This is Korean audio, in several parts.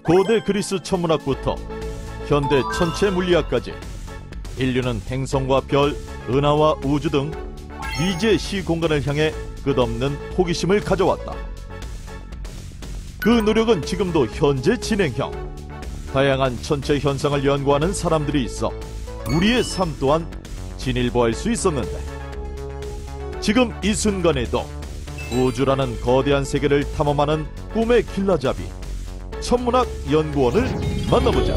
고대 그리스 천문학부터 현대 천체 물리학까지 인류는 행성과 별, 은하와 우주 등 미지의 시공간을 향해 끝없는 호기심을 가져왔다. 그 노력은 지금도 현재 진행형. 다양한 천체 현상을 연구하는 사람들이 있어 우리의 삶 또한 진일보할 수 있었는데, 지금 이 순간에도 우주라는 거대한 세계를 탐험하는 꿈의 길라잡이 천문학 연구원을 만나보자.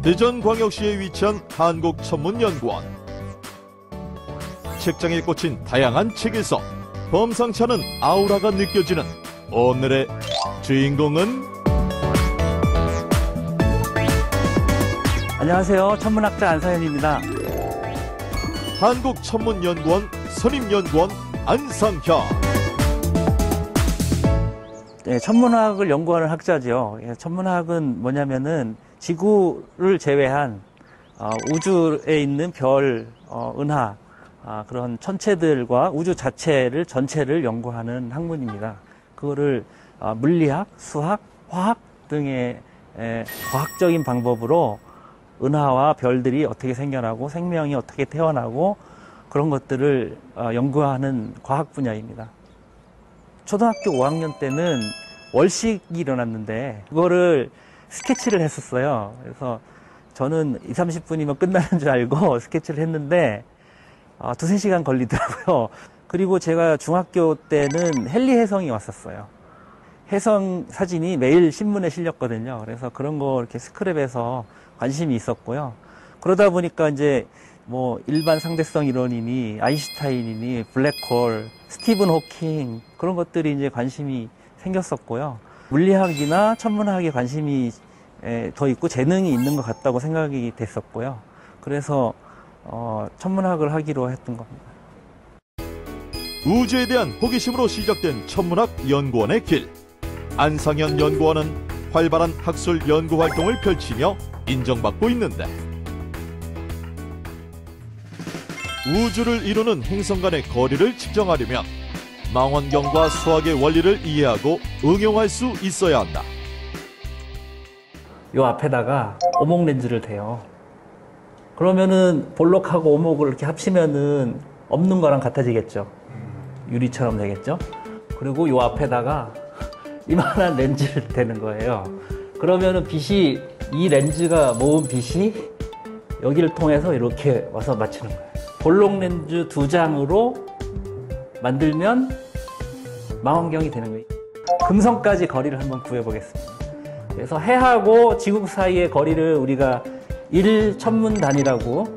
대전광역시에 위치한 한국천문연구원. 책장에 꽂힌 다양한 책에서 범상치 않은 아우라가 느껴지는 오늘의 주인공은? 안녕하세요. 천문학자 안상현입니다. 한국천문연구원 선임연구원 안상현. 네, 천문학을 연구하는 학자죠. 천문학은 뭐냐면은 지구를 제외한 우주에 있는 별, 은하, 그런 천체들과 우주 자체를 전체를 연구하는 학문입니다. 그거를 물리학, 수학, 화학 등의 과학적인 방법으로 은하와 별들이 어떻게 생겨나고 생명이 어떻게 태어나고 그런 것들을 연구하는 과학 분야입니다. 초등학교 5학년 때는 월식이 일어났는데 그거를 스케치를 했었어요. 그래서 저는 20-30분이면 끝나는 줄 알고 스케치를 했는데 2-3시간 걸리더라고요. 그리고 제가 중학교 때는 헨리 혜성이 왔었어요. 혜성 사진이 매일 신문에 실렸거든요. 그래서 그런 거 이렇게 스크랩해서 관심이 있었고요. 그러다 보니까 이제 뭐 일반 상대성 이론이니 아인슈타인이니 블랙홀, 스티븐 호킹 그런 것들이 이제 관심이 생겼었고요. 물리학이나 천문학에 관심이 더 있고 재능이 있는 것 같다고 생각이 됐었고요. 그래서 천문학을 하기로 했던 겁니다. 우주에 대한 호기심으로 시작된 천문학 연구원의 길. 안상현 연구원은 활발한 학술 연구 활동을 펼치며 인정받고 있는데, 우주를 이루는 행성 간의 거리를 측정하려면 망원경과 수학의 원리를 이해하고 응용할 수 있어야 한다. 요 앞에다가 오목 렌즈를 대요. 그러면은 볼록하고 오목을 이렇게 합치면은 없는 거랑 같아지겠죠. 유리처럼 되겠죠. 그리고 요 앞에다가 이만한 렌즈를 대는 거예요. 그러면은 빛이, 이 렌즈가 모은 빛이 여기를 통해서 이렇게 와서 맞추는 거예요. 볼록 렌즈 2장으로 만들면 망원경이 되는 거예요. 금성까지 거리를 한번 구해보겠습니다. 그래서 해하고 지구 사이의 거리를 우리가 1천문단위라고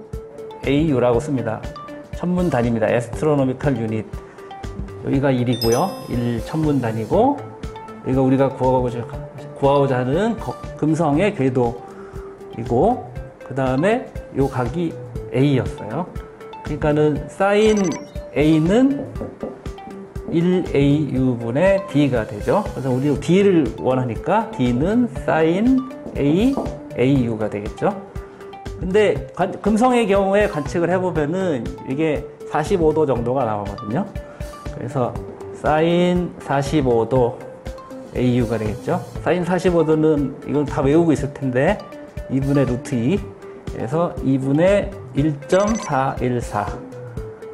AU라고 씁니다. 천문단위입니다. Astronomical Unit. 여기가 1이고요. 1천문단위고, 여기가 우리가 구하고자 하는 금성의 궤도이고, 그 다음에 요 각이 A였어요. 그러니까는 사인 A는 1AU분의 D가 되죠. 그래서 우리 D를 원하니까 D는 사인 A, AU가 되겠죠. 근데 금성의 경우에 관측을 해보면은 이게 45도 정도가 나오거든요. 그래서 사인 45도 AU가 되겠죠. 사인 45도는 이건 다 외우고 있을 텐데 2분의 루트 2, 그래서 2분의 1.414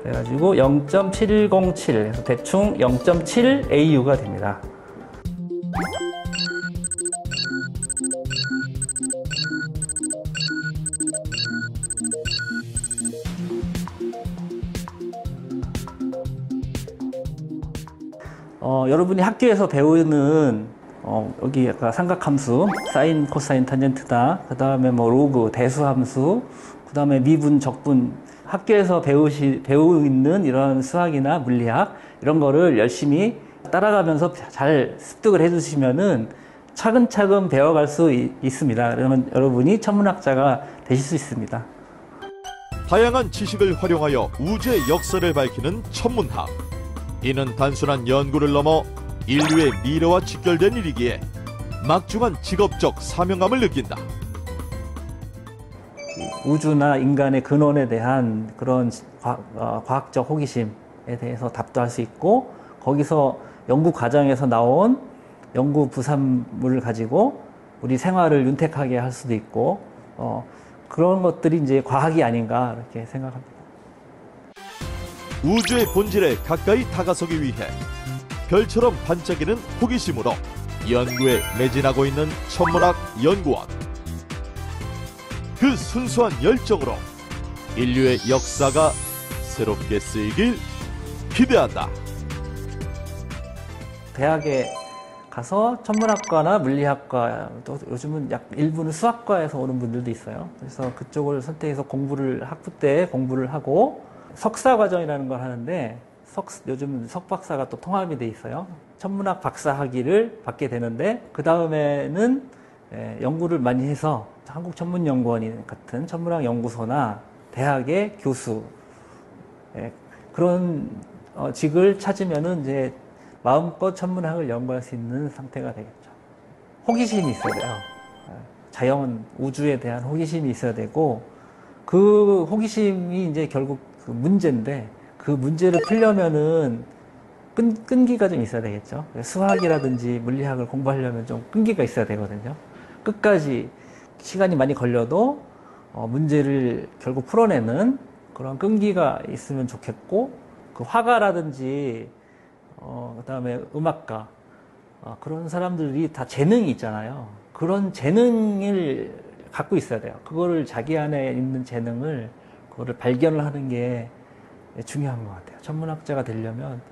그래가지고 0.707, 그래서 대충 0.7 AU가 됩니다. 여러분이 학교에서 배우는 여기 아까 삼각함수, 사인, 코사인, 탄젠트다. 그 다음에 뭐 로그, 대수함수, 그 다음에 미분, 적분. 학교에서 배우고 있는 이런 수학이나 물리학 이런 거를 열심히 따라가면서 잘 습득을 해주시면은 차근차근 배워갈 수 있습니다. 그러면 여러분이 천문학자가 되실 수 있습니다. 다양한 지식을 활용하여 우주의 역사를 밝히는 천문학. 이는 단순한 연구를 넘어 인류의 미래와 직결된 일이기에 막중한 직업적 사명감을 느낀다. 우주나 인간의 근원에 대한 그런 과학적 호기심, 대해서 답도 할 수 있고, 거기서 연구 과정에서 나온 연구 부산물을 가지고 우리 생활을 윤택하게 할 수도 있고, 그런 것들이 이제 과학이 아닌가 이렇게 생각합니다. 우주의 본질에 가까이 다가서기 위해 별처럼 반짝이는 호기심으로 연구에 매진하고 있는 천문학 연구원. 그 순수한 열정으로 인류의 역사가 새롭게 쓰이길 기대한다. 대학에 가서 천문학과나 물리학과, 또 요즘은 일부는 수학과에서 오는 분들도 있어요. 그래서 그쪽을 선택해서 학부 때 공부를 하고 석사 과정이라는 걸 하는데, 요즘 석박사가 또 통합이 돼 있어요. 천문학 박사 학위를 받게 되는데, 그 다음에는 연구를 많이 해서 한국천문연구원 같은 천문학 연구소나 대학의 교수, 그런 직을 찾으면은 이제 마음껏 천문학을 연구할 수 있는 상태가 되겠죠. 호기심이 있어야 돼요. 자연, 우주에 대한 호기심이 있어야 되고, 그 호기심이 이제 결국 그 문제인데, 그 문제를 풀려면은 끈기가 좀 있어야 되겠죠. 수학이라든지 물리학을 공부하려면 좀 끈기가 있어야 되거든요. 끝까지 시간이 많이 걸려도 문제를 결국 풀어내는 그런 끈기가 있으면 좋겠고, 그 화가라든지 그다음에 음악가, 그런 사람들이 다 재능이 있잖아요. 그런 재능을 갖고 있어야 돼요. 그거를 자기 안에 있는 재능을, 그거를 발견을 하는 게 중요한 것 같아요. 천문학자가 되려면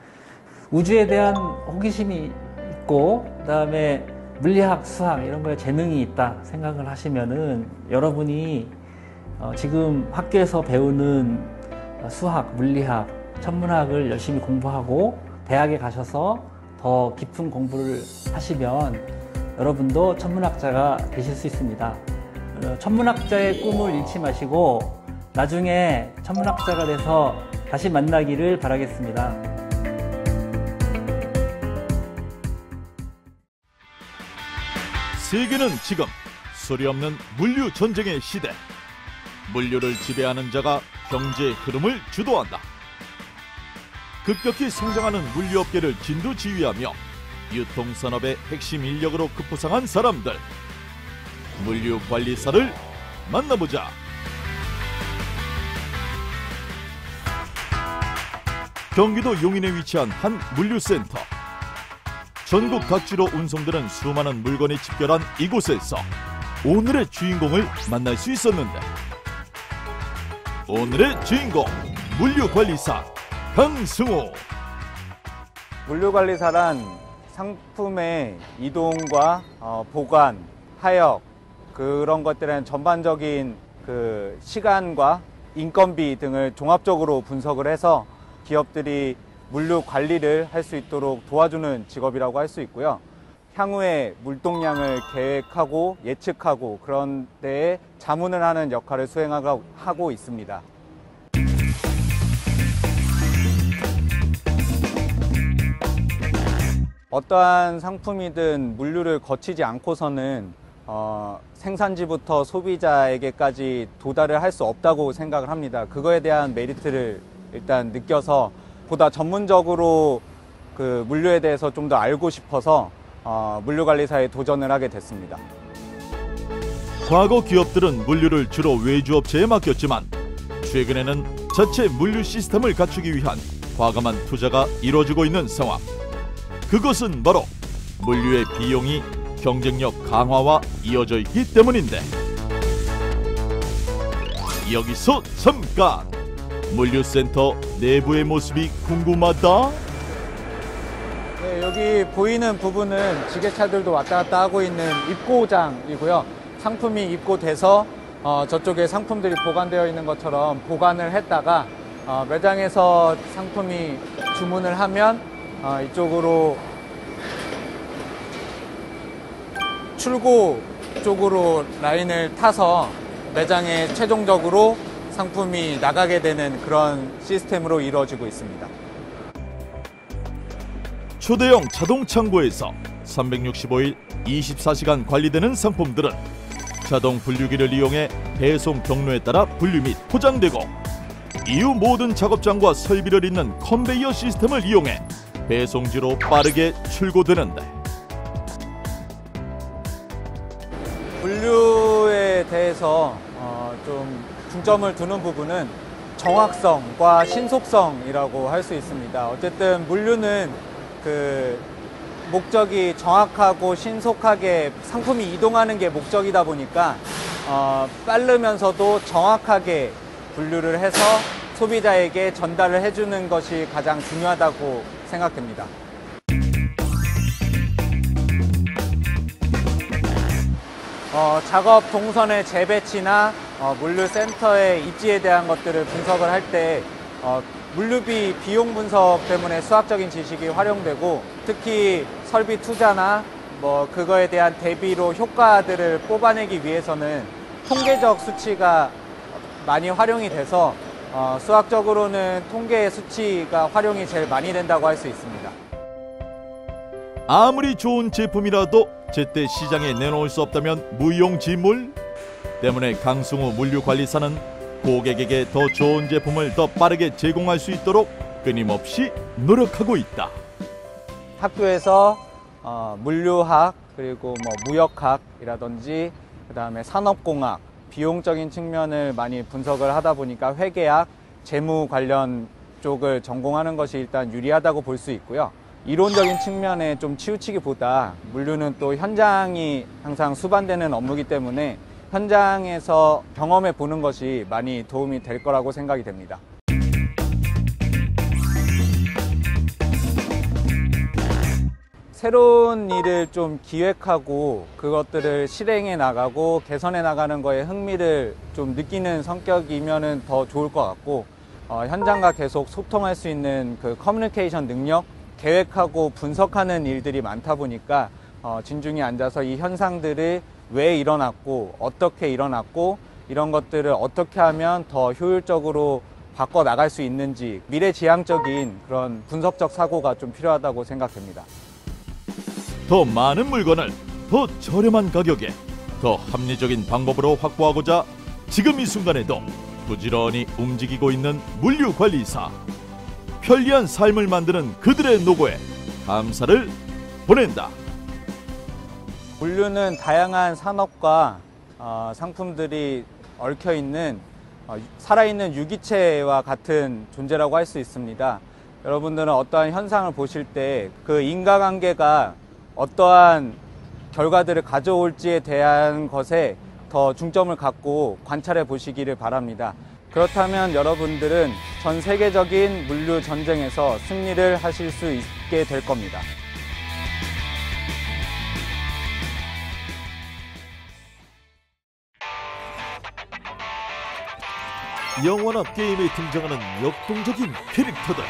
우주에 대한 호기심이 있고, 그다음에 물리학, 수학 이런 거에 재능이 있다 생각을 하시면은, 여러분이 지금 학교에서 배우는 수학, 물리학, 천문학을 열심히 공부하고 대학에 가셔서 더 깊은 공부를 하시면 여러분도 천문학자가 되실 수 있습니다. 천문학자의 꿈을 잃지 마시고 나중에 천문학자가 돼서 다시 만나기를 바라겠습니다. 세계는 지금 소리 없는 물류 전쟁의 시대. 물류를 지배하는 자가 경제 흐름을 주도한다. 급격히 성장하는 물류업계를 진두지휘하며 유통산업의 핵심 인력으로 급부상한 사람들. 물류관리사를 만나보자. 경기도 용인에 위치한 한 물류센터. 전국 각지로 운송되는 수많은 물건이 집결한 이곳에서 오늘의 주인공을 만날 수 있었는데, 오늘의 주인공 물류관리사 강승호. 물류관리사란 상품의 이동과 보관, 하역, 그런 것들은 전반적인 그 시간과 인건비 등을 종합적으로 분석을 해서 기업들이 물류 관리를 할 수 있도록 도와주는 직업이라고 할 수 있고요. 향후에 물동량을 계획하고 예측하고 그런 데에 자문을 하는 역할을 수행하고 있습니다. 어떠한 상품이든 물류를 거치지 않고서는 생산지부터 소비자에게까지 도달을 할 수 없다고 생각을 합니다. 그거에 대한 메리트를 일단 느껴서 보다 전문적으로 그 물류에 대해서 좀 더 알고 싶어서 물류관리사에 도전을 하게 됐습니다. 과거 기업들은 물류를 주로 외주업체에 맡겼지만 최근에는 자체 물류 시스템을 갖추기 위한 과감한 투자가 이루어지고 있는 상황. 그것은 바로 물류의 비용이 경쟁력 강화와 이어져 있기 때문인데, 여기서 잠깐! 물류센터 내부의 모습이 궁금하다? 네, 여기 보이는 부분은 지게차들도 왔다 갔다 하고 있는 입고장이고요. 상품이 입고돼서 저쪽에 상품들이 보관되어 있는 것처럼 보관을 했다가 매장에서 상품이 주문을 하면 이쪽으로 출고 쪽으로 라인을 타서 매장에 최종적으로 상품이 나가게 되는 그런 시스템으로 이루어지고 있습니다. 초대형 자동 창고에서 365일 24시간 관리되는 상품들은 자동 분류기를 이용해 배송 경로에 따라 분류 및 포장되고, 이후 모든 작업장과 설비를 잇는 컨베이어 시스템을 이용해 배송지로 빠르게 출고되는데, 물류에 대해서 좀 중점을 두는 부분은 정확성과 신속성이라고 할 수 있습니다. 어쨌든 물류는 그 목적이 정확하고 신속하게 상품이 이동하는 게 목적이다 보니까 빠르면서도 정확하게 분류를 해서 소비자에게 전달을 해주는 것이 가장 중요하다고 생각됩니다. 작업 동선의 재배치나 물류센터의 입지에 대한 것들을 분석을 할 때 물류비 비용 분석 때문에 수학적인 지식이 활용되고, 특히 설비 투자나 그거에 대한 대비로 효과들을 뽑아내기 위해서는 통계적 수치가 많이 활용이 돼서 수학적으로는 통계의 수치가 활용이 제일 많이 된다고 할 수 있습니다. 아무리 좋은 제품이라도 제때 시장에 내놓을 수 없다면 무용지물 때문에 강승우 물류관리사는 고객에게 더 좋은 제품을 더 빠르게 제공할 수 있도록 끊임없이 노력하고 있다. 학교에서 물류학, 그리고 무역학이라든지 그다음에 산업공학, 비용적인 측면을 많이 분석을 하다 보니까 회계학, 재무 관련 쪽을 전공하는 것이 일단 유리하다고 볼 수 있고요. 이론적인 측면에 좀 치우치기보다 물류는 또 현장이 항상 수반되는 업무이기 때문에 현장에서 경험해 보는 것이 많이 도움이 될 거라고 생각이 됩니다. 새로운 일을 좀 기획하고 그것들을 실행해 나가고 개선해 나가는 거에 흥미를 좀 느끼는 성격이면은 더 좋을 것 같고, 현장과 계속 소통할 수 있는 그 커뮤니케이션 능력, 계획하고 분석하는 일들이 많다 보니까 진중히 앉아서 이 현상들이 왜 일어났고 어떻게 일어났고 이런 것들을 어떻게 하면 더 효율적으로 바꿔 나갈 수 있는지, 미래지향적인 그런 분석적 사고가 좀 필요하다고 생각됩니다. 더 많은 물건을 더 저렴한 가격에 더 합리적인 방법으로 확보하고자 지금 이 순간에도 부지런히 움직이고 있는 물류관리사. 편리한 삶을 만드는 그들의 노고에 감사를 보낸다. 물류는 다양한 산업과 상품들이 얽혀있는 살아있는 유기체와 같은 존재라고 할 수 있습니다. 여러분들은 어떠한 현상을 보실 때 그 인과관계가 어떠한 결과들을 가져올지에 대한 것에 더 중점을 갖고 관찰해 보시기를 바랍니다. 그렇다면 여러분들은 전 세계적인 물류 전쟁에서 승리를 하실 수 있게 될 겁니다. 영화나 게임에 등장하는 역동적인 캐릭터들.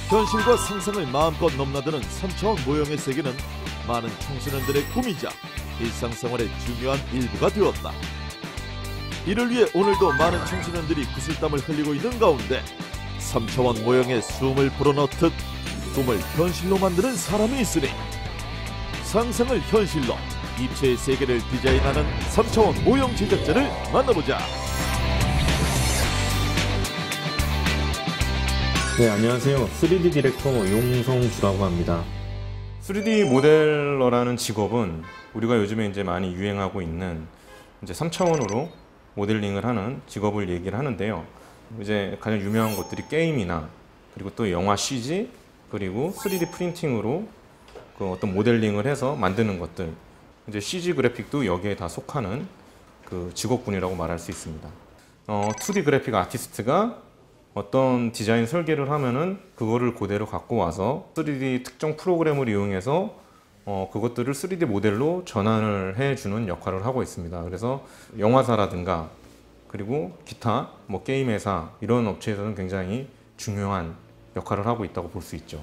현실과 상상을 마음껏 넘나드는 3차원 모형의 세계는 많은 청소년들의 꿈이자 일상생활의 중요한 일부가 되었다. 이를 위해 오늘도 많은 청소년들이 구슬땀을 흘리고 있는 가운데 3차원 모형에 숨을 불어넣듯 꿈을 현실로 만드는 사람이 있으니, 상상을 현실로, 입체의 세계를 디자인하는 3차원 모형 제작자를 만나보자. 네, 안녕하세요. 3D 디렉터 용성주라고 합니다. 3D 모델러라는 직업은 우리가 요즘에 이제 많이 유행하고 있는 이제 3차원으로 모델링을 하는 직업을 얘기를 하는데요. 이제 가장 유명한 것들이 게임이나, 그리고 또 영화 CG, 그리고 3D 프린팅으로 그 어떤 모델링을 해서 만드는 것들, 이제 CG 그래픽도 여기에 다 속하는 그 직업군이라고 말할 수 있습니다. 2D 그래픽 아티스트가 어떤 디자인 설계를 하면은 그거를 그대로 갖고 와서 3D 특정 프로그램을 이용해서 그것들을 3D 모델로 전환을 해주는 역할을 하고 있습니다. 그래서 영화사라든가 그리고 기타 게임 회사 이런 업체에서는 굉장히 중요한 역할을 하고 있다고 볼 수 있죠.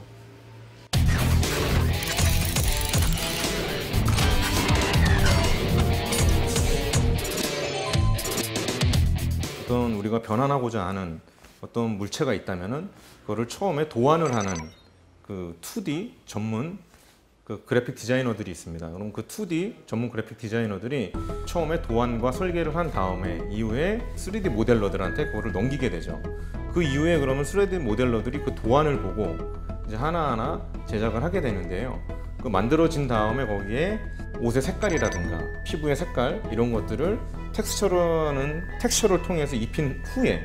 어떤 우리가 변환하고자 하는 어떤 물체가 있다면은 그거를 처음에 도안을 하는 그 2D 전문 그 그래픽 디자이너들이 있습니다. 그럼 그 2D 전문 그래픽 디자이너들이 처음에 도안과 설계를 한 다음에 이후에 3D 모델러들한테 그거를 넘기게 되죠. 그 이후에 그러면 3D 모델러들이 그 도안을 보고 이제 하나하나 제작을 하게 되는데요. 그 만들어진 다음에 거기에 옷의 색깔이라든가 피부의 색깔 이런 것들을 텍스처를 통해서 입힌 후에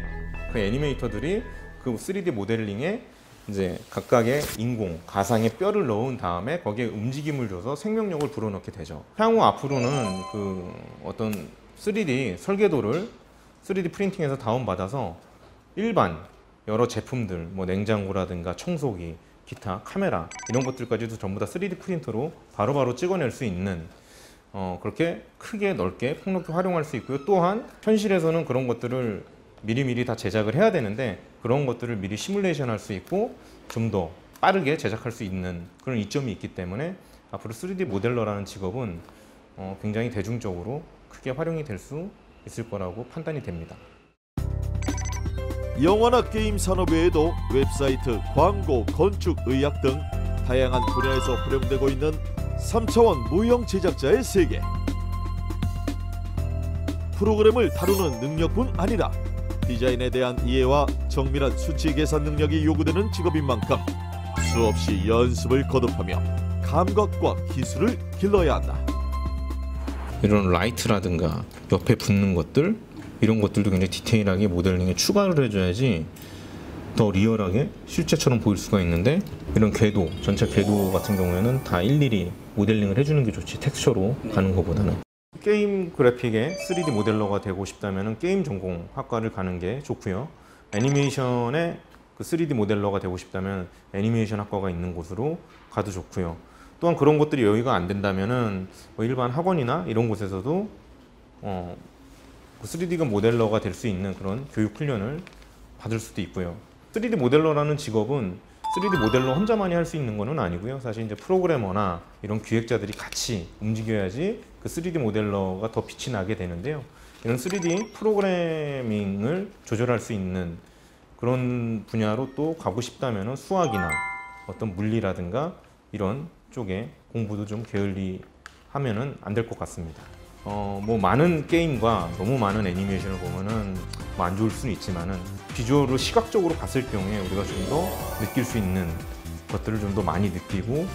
그 애니메이터들이 그 3D 모델링에 이제 각각의 인공, 가상의 뼈를 넣은 다음에 거기에 움직임을 줘서 생명력을 불어넣게 되죠. 향후 앞으로는 그 어떤 3D 설계도를 3D 프린팅해서 다운받아서 일반 여러 제품들, 뭐 냉장고라든가 청소기, 기타, 카메라 이런 것들까지도 전부 다 3D 프린터로 바로바로 찍어낼 수 있는 그렇게 크게 넓게 폭넓게 활용할 수 있고요. 또한 현실에서는 그런 것들을 미리미리 다 제작을 해야 되는데 그런 것들을 미리 시뮬레이션 할 수 있고 좀 더 빠르게 제작할 수 있는 그런 이점이 있기 때문에 앞으로 3D 모델러라는 직업은 굉장히 대중적으로 크게 활용이 될 수 있을 거라고 판단이 됩니다. 영화나 게임 산업 외에도 웹사이트, 광고, 건축, 의학 등 다양한 분야에서 활용되고 있는 3차원 모형 제작자의 세계. 프로그램을 다루는 능력뿐 아니라 디자인에 대한 이해와 정밀한 수치 계산 능력이 요구되는 직업인 만큼 수없이 연습을 거듭하며 감각과 기술을 길러야 한다. 이런 라이트라든가 옆에 붙는 것들 이런 것들도 굉장히 디테일하게 모델링에 추가를 해줘야지 더 리얼하게 실제처럼 보일 수가 있는데 이런 궤도, 전체 궤도 같은 경우에는 다 일일이 모델링을 해주는 게 좋지 텍스처로 가는 것보다는. 게임 그래픽의 3D 모델러가 되고 싶다면 게임 전공 학과를 가는 게 좋고요. 애니메이션의 그 3D 모델러가 되고 싶다면 애니메이션 학과가 있는 곳으로 가도 좋고요. 또한 그런 것들이 여유가 안 된다면은 뭐 일반 학원이나 이런 곳에서도 3D 모델러가 될 수 있는 그런 교육 훈련을 받을 수도 있고요. 3D 모델러라는 직업은 3D 모델러 혼자만이 할 수 있는 것은 아니고요. 사실 이제 프로그래머나 이런 기획자들이 같이 움직여야지 그 3D 모델러가 더 빛이 나게 되는데요. 이런 3D 프로그래밍을 조절할 수 있는 그런 분야로 또 가고 싶다면 수학이나 어떤 물리라든가 이런 쪽에 공부도 좀 게을리 하면은 안 될 것 같습니다. 뭐 많은 게임과 너무 많은 애니메이션을 보면은 뭐 안 좋을 수는 있지만은 비주얼을 시각적으로 봤을 경우에 우리가 좀 더 느낄 수 있는 것들을 좀 더 많이 느끼고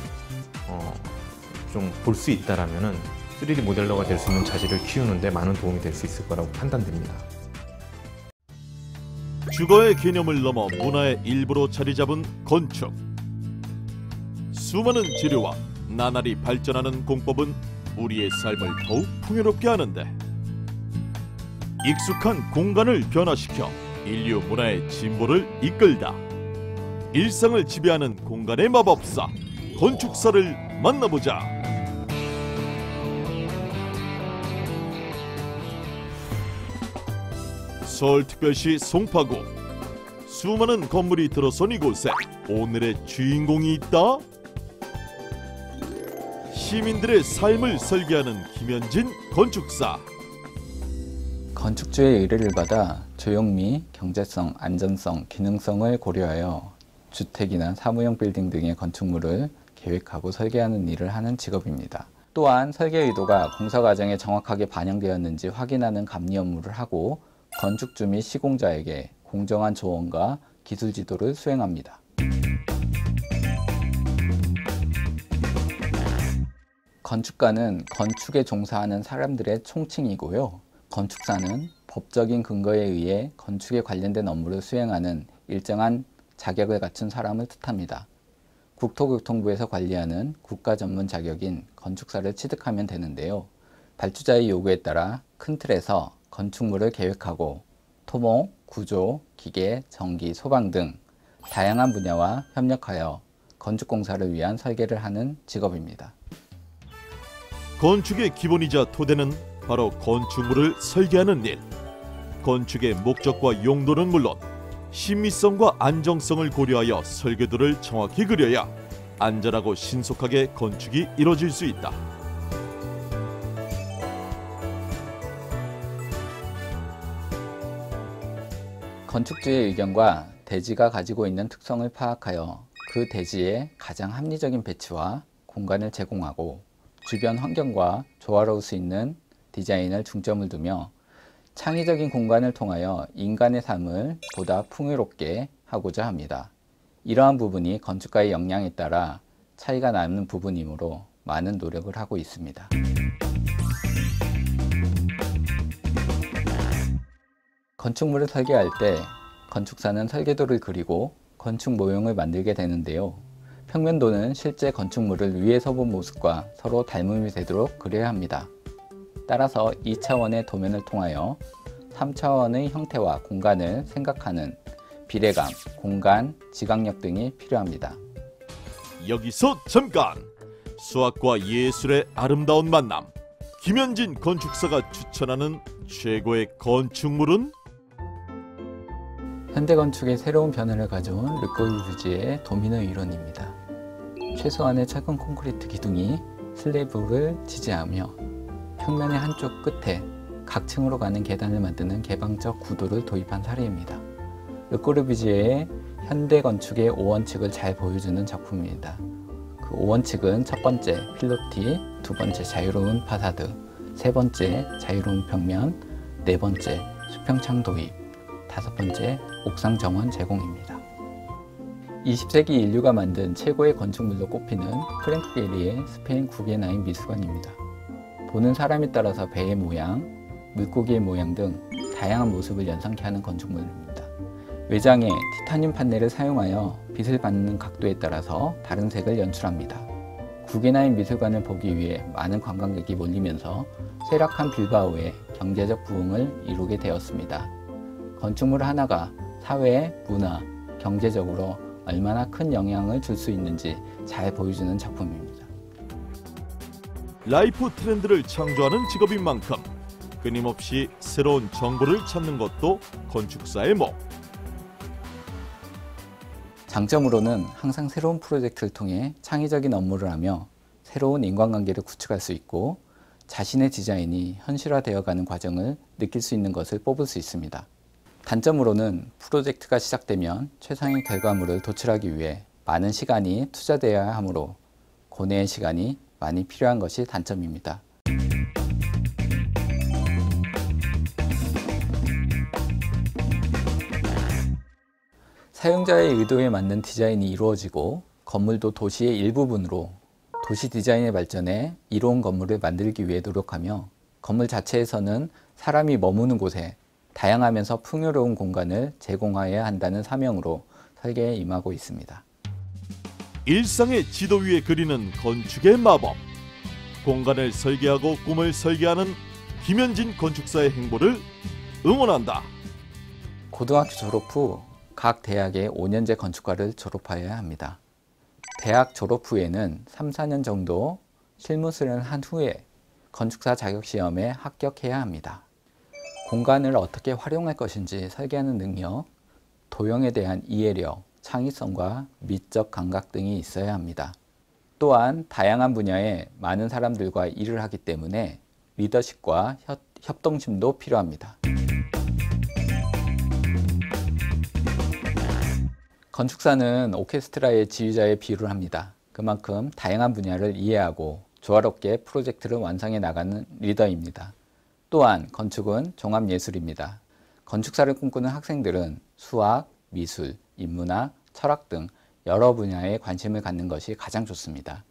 좀 볼 수 있다라면은 3D 모델러가 될 수 있는 자질을 키우는데 많은 도움이 될 수 있을 거라고 판단됩니다. 주거의 개념을 넘어 문화의 일부로 자리 잡은 건축. 수많은 재료와 나날이 발전하는 공법은 우리의 삶을 더욱 풍요롭게 하는데 익숙한 공간을 변화시켜 인류 문화의 진보를 이끌다. 일상을 지배하는 공간의 마법사 건축사를 만나보자. 서울특별시 송파구. 수많은 건물이 들어선 이곳에 오늘의 주인공이 있다. 시민들의 삶을 설계하는 김현진 건축사. 건축주의 의뢰를 받아 조형미, 경제성, 안전성, 기능성을 고려하여 주택이나 사무용 빌딩 등의 건축물을 계획하고 설계하는 일을 하는 직업입니다. 또한 설계 의도가 공사 과정에 정확하게 반영되었는지 확인하는 감리 업무를 하고 건축주 및 시공자에게 공정한 조언과 기술 지도를 수행합니다. 건축가는 건축에 종사하는 사람들의 총칭이고요. 건축사는 법적인 근거에 의해 건축에 관련된 업무를 수행하는 일정한 자격을 갖춘 사람을 뜻합니다. 국토교통부에서 관리하는 국가 전문 자격인 건축사를 취득하면 되는데요. 발주자의 요구에 따라 큰 틀에서 건축물을 계획하고 토목, 구조, 기계, 전기, 소방 등 다양한 분야와 협력하여 건축공사를 위한 설계를 하는 직업입니다. 건축의 기본이자 토대는 바로 건축물을 설계하는 일. 건축의 목적과 용도는 물론 신미성과 안정성을 고려하여 설계도를 정확히 그려야 안전하고 신속하게 건축이 이루어질 수 있다. 건축주의 의견과 대지가 가지고 있는 특성을 파악하여 그 대지의 가장 합리적인 배치와 공간을 제공하고 주변 환경과 조화로울 수 있는 디자인을 중점을 두며 창의적인 공간을 통하여 인간의 삶을 보다 풍요롭게 하고자 합니다. 이러한 부분이 건축가의 역량에 따라 차이가 나는 부분이므로 많은 노력을 하고 있습니다. 건축물을 설계할 때 건축사는 설계도를 그리고 건축 모형을 만들게 되는데요. 평면도는 실제 건축물을 위에서 본 모습과 서로 닮음이 되도록 그려야 합니다. 따라서 2차원의 도면을 통하여 3차원의 형태와 공간을 생각하는 비례감, 공간, 지각력 등이 필요합니다. 여기서 잠깐! 수학과 예술의 아름다운 만남. 김현진 건축사가 추천하는 최고의 건축물은? 현대건축의 새로운 변화를 가져온 르꼬르비지에의 도미노 이론입니다. 최소한의 철근 콘크리트 기둥이 슬래브를 지지하며 평면의 한쪽 끝에 각층으로 가는 계단을 만드는 개방적 구도를 도입한 사례입니다. 르꼬르비지에의 현대건축의 5원칙을 잘 보여주는 작품입니다. 그 5원칙은 첫 번째 필로티, 두 번째 자유로운 파사드, 세 번째 자유로운 평면, 네 번째 수평창 도입, 다섯 번째 옥상 정원 제공입니다. 20세기 인류가 만든 최고의 건축물로 꼽히는 프랭크 게리의 스페인 구겐하임 미술관입니다. 보는 사람에 따라서 배의 모양, 물고기의 모양 등 다양한 모습을 연상케 하는 건축물입니다. 외장에 티타늄 판넬을 사용하여 빛을 받는 각도에 따라서 다른 색을 연출합니다. 구겐하임 미술관을 보기 위해 많은 관광객이 몰리면서 쇠락한 빌바오의 경제적 부흥을 이루게 되었습니다. 건축물 하나가 사회, 문화, 경제적으로 얼마나 큰 영향을 줄 수 있는지 잘 보여주는 작품입니다. 라이프 트렌드를 창조하는 직업인 만큼 끊임없이 새로운 정보를 찾는 것도 건축사의 목. 장점으로는 항상 새로운 프로젝트를 통해 창의적인 업무를 하며 새로운 인간관계를 구축할 수 있고 자신의 디자인이 현실화되어가는 과정을 느낄 수 있는 것을 뽑을 수 있습니다. 단점으로는 프로젝트가 시작되면 최상의 결과물을 도출하기 위해 많은 시간이 투자되어야 하므로 고뇌의 시간이 많이 필요한 것이 단점입니다. 사용자의 의도에 맞는 디자인이 이루어지고 건물도 도시의 일부분으로 도시 디자인의 발전에 이로운 건물을 만들기 위해 노력하며 건물 자체에서는 사람이 머무는 곳에 다양하면서 풍요로운 공간을 제공하여야 한다는 사명으로 설계에 임하고 있습니다. 일상의 지도 위에 그리는 건축의 마법. 공간을 설계하고 꿈을 설계하는 김현진 건축사의 행보를 응원한다. 고등학교 졸업 후 각 대학의 5년제 건축과를 졸업하여야 합니다. 대학 졸업 후에는 3, 4년 정도 실무 수련을 한 후에 건축사 자격시험에 합격해야 합니다. 공간을 어떻게 활용할 것인지 설계하는 능력, 도형에 대한 이해력, 창의성과 미적 감각 등이 있어야 합니다. 또한 다양한 분야에 많은 사람들과 일을 하기 때문에 리더십과 협동심도 필요합니다. 건축사는 오케스트라의 지휘자에 비유를 합니다. 그만큼 다양한 분야를 이해하고 조화롭게 프로젝트를 완성해 나가는 리더입니다. 또한 건축은 종합예술입니다. 건축사를 꿈꾸는 학생들은 수학, 미술, 인문학, 철학 등 여러 분야에 관심을 갖는 것이 가장 좋습니다.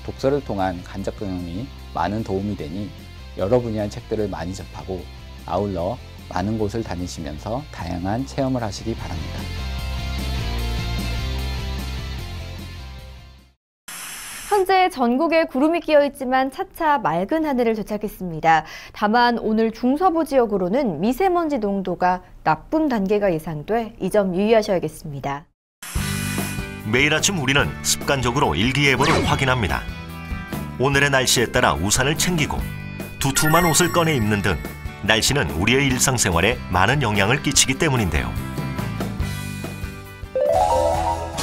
독서를 통한 간접 경험이 많은 도움이 되니 여러 분야의 책들을 많이 접하고 아울러 많은 곳을 다니시면서 다양한 체험을 하시기 바랍니다. 현재 전국에 구름이 끼어 있지만 차차 맑은 하늘을 도착했습니다. 다만 오늘 중서부 지역으로는 미세먼지 농도가 나쁨 단계가 예상돼 이 점 유의하셔야겠습니다. 매일 아침 우리는 습관적으로 일기예보를 확인합니다. 오늘의 날씨에 따라 우산을 챙기고 두툼한 옷을 꺼내 입는 등 날씨는 우리의 일상생활에 많은 영향을 끼치기 때문인데요.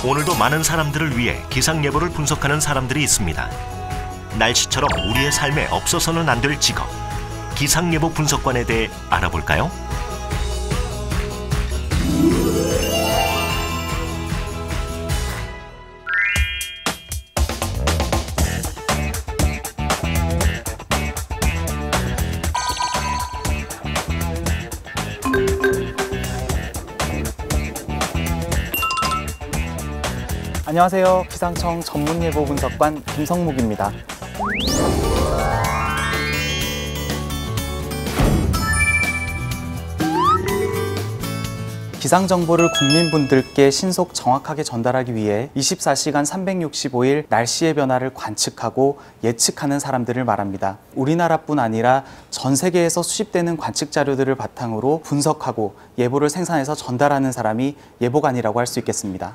오늘도 많은 사람들을 위해 기상예보를 분석하는 사람들이 있습니다. 날씨처럼 우리의 삶에 없어서는 안 될 직업, 기상예보 분석관에 대해 알아볼까요? 안녕하세요. 기상청 전문예보 분석관 김성묵입니다. 기상 정보를 국민분들께 신속 정확하게 전달하기 위해 24시간 365일 날씨의 변화를 관측하고 예측하는 사람들을 말합니다. 우리나라뿐 아니라 전 세계에서 수집되는 관측 자료들을 바탕으로 분석하고 예보를 생산해서 전달하는 사람이 예보관이라고 할 수 있겠습니다.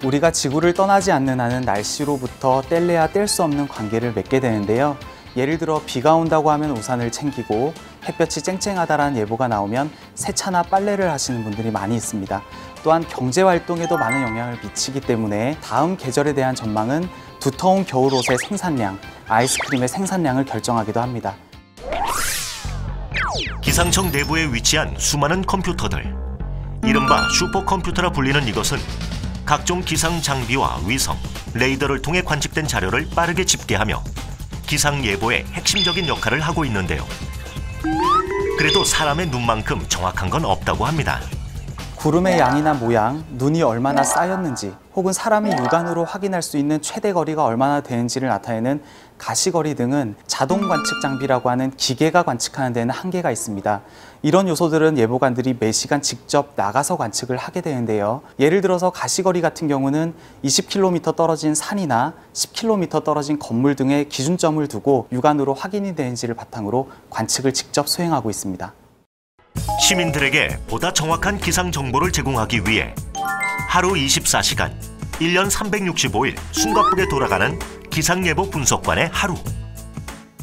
우리가 지구를 떠나지 않는 한은 날씨로부터 뗄래야 뗄 수 없는 관계를 맺게 되는데요. 예를 들어 비가 온다고 하면 우산을 챙기고 햇볕이 쨍쨍하다라는 예보가 나오면 세차나 빨래를 하시는 분들이 많이 있습니다. 또한 경제활동에도 많은 영향을 미치기 때문에 다음 계절에 대한 전망은 두터운 겨울옷의 생산량, 아이스크림의 생산량을 결정하기도 합니다. 기상청 내부에 위치한 수많은 컴퓨터들. 이른바 슈퍼컴퓨터라 불리는 이것은 각종 기상 장비와 위성, 레이더를 통해 관측된 자료를 빠르게 집계하며 기상 예보의 핵심적인 역할을 하고 있는데요. 그래도 사람의 눈만큼 정확한 건 없다고 합니다. 구름의 양이나 모양, 눈이 얼마나 쌓였는지 혹은 사람이 육안으로 확인할 수 있는 최대 거리가 얼마나 되는지를 나타내는 가시거리 등은 자동 관측 장비라고 하는 기계가 관측하는 데는 한계가 있습니다. 이런 요소들은 예보관들이 매시간 직접 나가서 관측을 하게 되는데요. 예를 들어서 가시거리 같은 경우는 20km 떨어진 산이나 10km 떨어진 건물 등의 기준점을 두고 육안으로 확인이 되는지를 바탕으로 관측을 직접 수행하고 있습니다. 시민들에게 보다 정확한 기상 정보를 제공하기 위해 하루 24시간, 1년 365일 숨가쁘게 돌아가는 기상예보 분석관의 하루.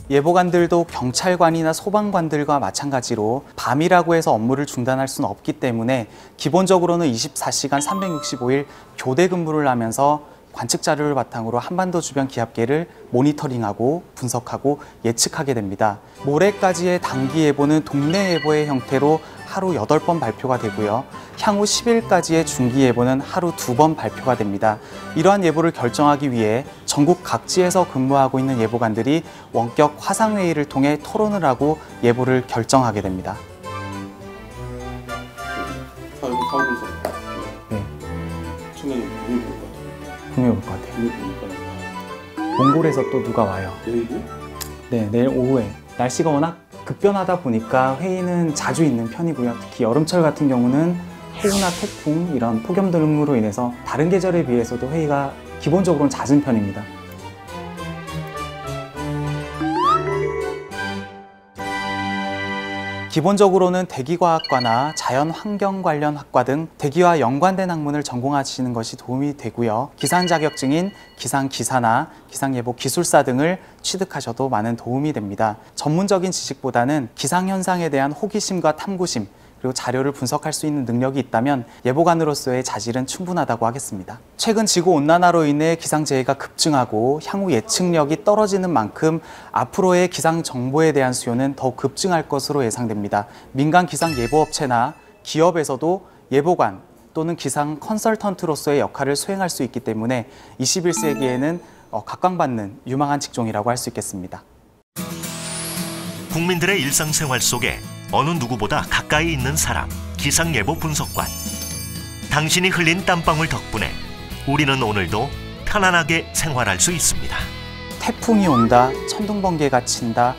예보관들도 경찰관이나 소방관들과 마찬가지로 밤이라고 해서 업무를 중단할 수는 없기 때문에 기본적으로는 24시간 365일 교대 근무를 하면서 관측 자료를 바탕으로 한반도 주변 기압계를 모니터링하고 분석하고 예측하게 됩니다. 모레까지의 단기 예보는 동네 예보의 형태로 하루 8번 발표가 되고요. 향후 10일까지의 중기 예보는 하루 2번 발표가 됩니다. 이러한 예보를 결정하기 위해 전국 각지에서 근무하고 있는 예보관들이 원격 화상회의를 통해 토론을 하고 예보를 결정하게 됩니다. 네. 분명히 올 것 같아요. 몽골에서 또 누가 와요. 내일이요? 네, 내일 오후에. 날씨가 워낙 급변하다 보니까 회의는 자주 있는 편이고요. 특히 여름철 같은 경우는 호우나 태풍 이런 폭염 등으로 인해서 다른 계절에 비해서도 회의가 기본적으로는 잦은 편입니다. 기본적으로는 대기과학과나 자연환경 관련 학과 등 대기와 연관된 학문을 전공하시는 것이 도움이 되고요. 기상 자격증인 기상기사나 기상예보 기술사 등을 취득하셔도 많은 도움이 됩니다. 전문적인 지식보다는 기상현상에 대한 호기심과 탐구심, 그리고 자료를 분석할 수 있는 능력이 있다면 예보관으로서의 자질은 충분하다고 하겠습니다. 최근 지구온난화로 인해 기상재해가 급증하고 향후 예측력이 떨어지는 만큼 앞으로의 기상 정보에 대한 수요는 더욱 급증할 것으로 예상됩니다. 민간 기상 예보업체나 기업에서도 예보관 또는 기상 컨설턴트로서의 역할을 수행할 수 있기 때문에 21세기에는 각광받는 유망한 직종이라고 할 수 있겠습니다. 국민들의 일상생활 속에 어느 누구보다 가까이 있는 사람, 기상예보 분석관. 당신이 흘린 땀방울 덕분에 우리는 오늘도 편안하게 생활할 수 있습니다. 태풍이 온다, 천둥번개가 친다,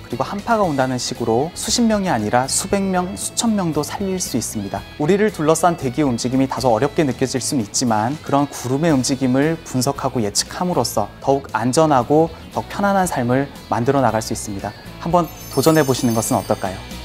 그리고 한파가 온다는 식으로 수십 명이 아니라 수백 명, 수천 명도 살릴 수 있습니다. 우리를 둘러싼 대기의 움직임이 다소 어렵게 느껴질 수는 있지만 그런 구름의 움직임을 분석하고 예측함으로써 더욱 안전하고 더 편안한 삶을 만들어 나갈 수 있습니다. 한번 도전해 보시는 것은 어떨까요?